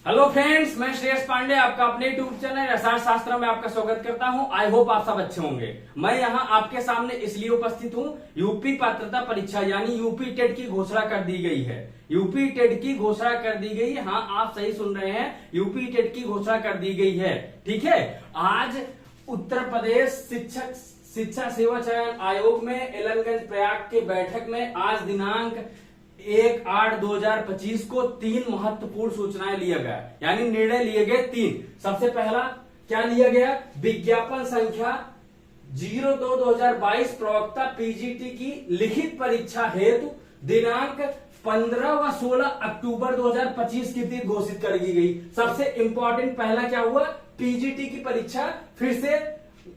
Hello friends, मैं श्रेयस पांडे आपका अपने यूट्यूब चैनल रसायन शास्त्र में आपका स्वागत करता हूं। आई होप आप सब अच्छे होंगे। मैं यहां आपके सामने इसलिए उपस्थित हूं, यूपी पात्रता परीक्षा यानी यूपी टेट की घोषणा कर दी गई है। यूपी टेट की घोषणा कर दी गई है। हाँ, आप सही सुन रहे हैं, यूपी टेट की घोषणा कर दी गई है। ठीक है, आज उत्तर प्रदेश शिक्षा सेवा चयन आयोग में एलनगंज प्रयाग के बैठक में आज दिनांक 1/8/2025 को 3 महत्वपूर्ण सूचनाएं लिया गया, यानी निर्णय लिए गए 3। सबसे पहला क्या लिया गया? विज्ञापन संख्या 02/2022 प्रवक्ता पीजीटी की लिखित परीक्षा हेतु दिनांक 15 व 16 अक्टूबर 2025 की तिथि घोषित कर दी गई। सबसे इंपॉर्टेंट पहला क्या हुआ? पीजीटी की परीक्षा फिर से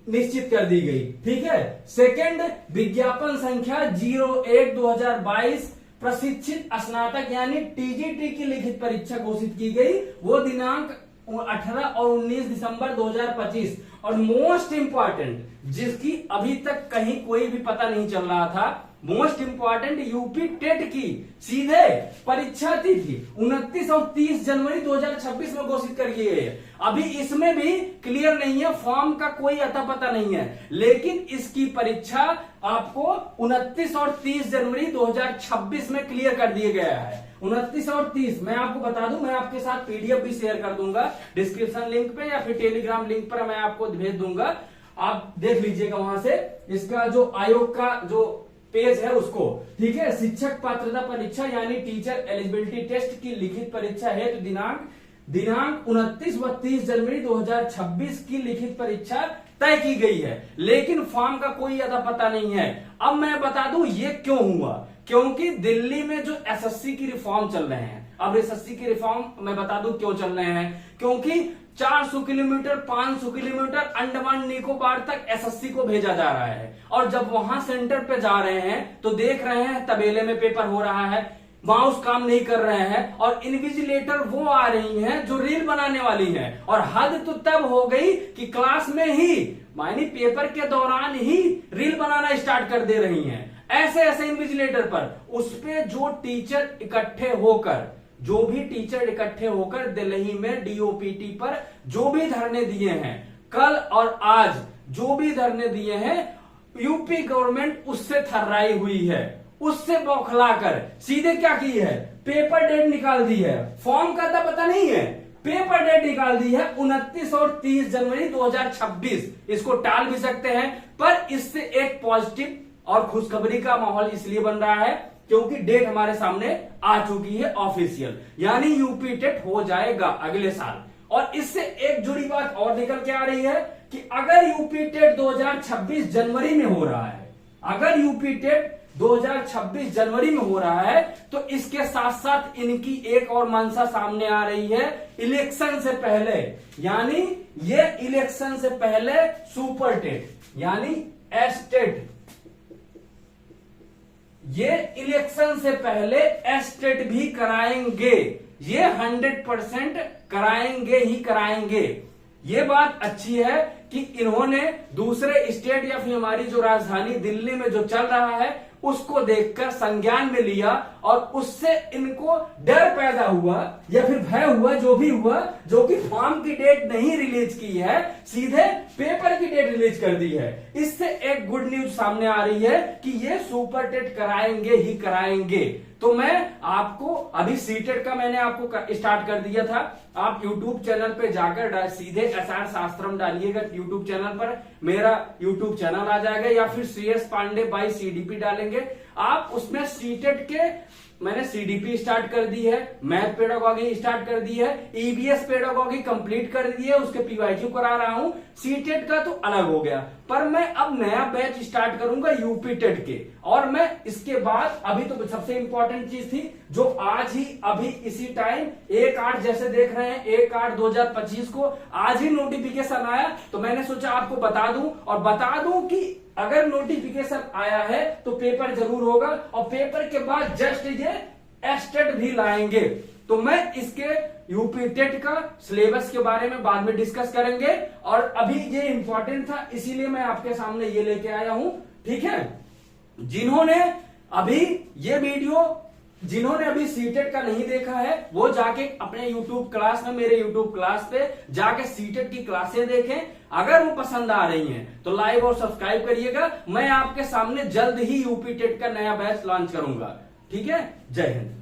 निश्चित कर दी गई। ठीक है। सेकंड, विज्ञापन संख्या 01/2022 प्रशिक्षित स्नातक यानी टीजीटी की लिखित परीक्षा घोषित की गई, वो दिनांक 18 और 19 दिसंबर 2025। और मोस्ट इंपॉर्टेंट, जिसकी अभी तक कहीं कोई भी पता नहीं चल रहा था, मोस्ट इंपॉर्टेंट, यूपी टेट की सीधे परीक्षा तिथि 29 और 30 जनवरी 2026 में घोषित कर गई है। अभी इसमें भी क्लियर नहीं है, फॉर्म का कोई अता पता नहीं है, लेकिन इसकी परीक्षा आपको 29 और 30 जनवरी 2026 में क्लियर कर दिया गया है। 29 और 30 मैं आपको बता दूं, मैं आपके साथ पीडीएफ भी शेयर कर दूंगा डिस्क्रिप्शन लिंक पे या फिर टेलीग्राम लिंक पर मैं आपको भेज दूंगा, आप देख लीजिएगा वहां से इसका जो आयोग का जो पेज है उसको। ठीक है। शिक्षक पात्रता परीक्षा यानी टीचर एलिजिबिलिटी टेस्ट की लिखित परीक्षा है तो दिनांक 29 व 30 जनवरी 2026 की लिखित परीक्षा तय की गई है, लेकिन फॉर्म का कोई अता पता नहीं है। अब मैं बता दूं ये क्यों हुआ, क्योंकि दिल्ली में जो एसएससी की रिफॉर्म चल रहे हैं। अब एसएससी की रिफॉर्म मैं बता दूं क्यों चल रहे हैं, क्योंकि 400 किलोमीटर 500 किलोमीटर अंडमान निकोबार तक एसएससी को भेजा जा रहा है, और जब वहां सेंटर पे जा रहे हैं तो देख रहे हैं तबेले में पेपर हो रहा है, माउस काम नहीं कर रहे हैं, और इन्विजिलेटर वो आ रही हैं जो रील बनाने वाली हैं। और हद तो तब हो गई कि क्लास में ही मानी पेपर के दौरान ही रील बनाना स्टार्ट कर दे रही हैं। ऐसे ऐसे इन्विजिलेटर पर उस पे जो भी टीचर इकट्ठे होकर दिल्ली में डीओपीटी पर जो भी धरने दिए हैं, कल और आज जो भी धरने दिए हैं, यूपी गवर्नमेंट उससे थर्राई हुई है, उससे बौखलाकर सीधे क्या की है? पेपर डेट निकाल दी है। फॉर्म का तो पता नहीं है, पेपर डेट निकाल दी है 29 और 30 जनवरी 2026। इसको टाल भी सकते हैं, पर इससे एक पॉजिटिव और खुशखबरी का माहौल इसलिए बन रहा है क्योंकि डेट हमारे सामने आ चुकी है ऑफिशियल, यानी यूपी टेट हो जाएगा अगले साल। और इससे एक जुड़ी बात और निकल के आ रही है कि अगर यूपी टेट 2026 जनवरी में हो रहा है, अगर यूपी टेट 2026 जनवरी में हो रहा है, तो इसके साथ साथ इनकी एक और मंशा सामने आ रही है इलेक्शन से पहले, यानी ये इलेक्शन से पहले सुपर टेट यानी एस्टेट, ये इलेक्शन से पहले एस्टेट भी कराएंगे। ये 100% कराएंगे ही कराएंगे। ये बात अच्छी है कि इन्होंने दूसरे स्टेट या फिर हमारी जो राजधानी दिल्ली में जो चल रहा है उसको देखकर संज्ञान में लिया, और उससे इनको डर पैदा हुआ या फिर भय हुआ, जो भी हुआ, जो कि फॉर्म की डेट नहीं रिलीज की है, सीधे पेपर की डेट रिलीज कर दी है। इससे एक गुड न्यूज सामने आ रही है कि ये सुपर टेट कराएंगे ही कराएंगे। तो मैं आपको अभी सीटेट का मैंने आपको स्टार्ट कर दिया था, आप यूट्यूब चैनल पे जाकर सीधे एसआर शास्त्रम डालिएगा, यूट्यूब चैनल पर मेरा यूट्यूब चैनल आ जाएगा, या फिर श्रेयस पांडे बाय सीडीपी डालेंगे आप, उसमें सीटेट के मैंने सीडीपी स्टार्ट कर दी है, मैथ पेडागॉजी स्टार्ट कर दी है, ईबीएस पेडागॉजी कंप्लीट कर दी है, उसके पीवाईक्यू करा रहा हूं। सीटेट का तो अलग हो गया, पर मैं अब नया बैच स्टार्ट करूंगा यूपी टेट के, और मैं इसके बाद अभी तो सबसे इंपॉर्टेंट चीज थी जो आज ही अभी इसी टाइम 1/8 जैसे देख रहे हैं 1/8/2025 को आज ही नोटिफिकेशन आया, तो मैंने सोचा आपको बता दूं, और बता दूं कि अगर नोटिफिकेशन आया है तो पेपर जरूर होगा, और पेपर के बाद जस्ट ये एस्टेट भी लाएंगे। तो मैं इसके यूपी टेट का सिलेबस के बारे में बाद में डिस्कस करेंगे, और अभी ये इंपॉर्टेंट था इसीलिए मैं आपके सामने ये लेके आया हूं। ठीक है। जिन्होंने अभी ये वीडियो जिन्होंने अभी सीटेट का नहीं देखा है वो जाके अपने यूट्यूब क्लास में, मेरे यूट्यूब क्लास पे जाके सीटेट की क्लासें देखें। अगर वो पसंद आ रही हैं तो लाइक और सब्सक्राइब करिएगा। मैं आपके सामने जल्द ही यूपी टेट का नया बैच लॉन्च करूंगा। ठीक है, जय हिंद।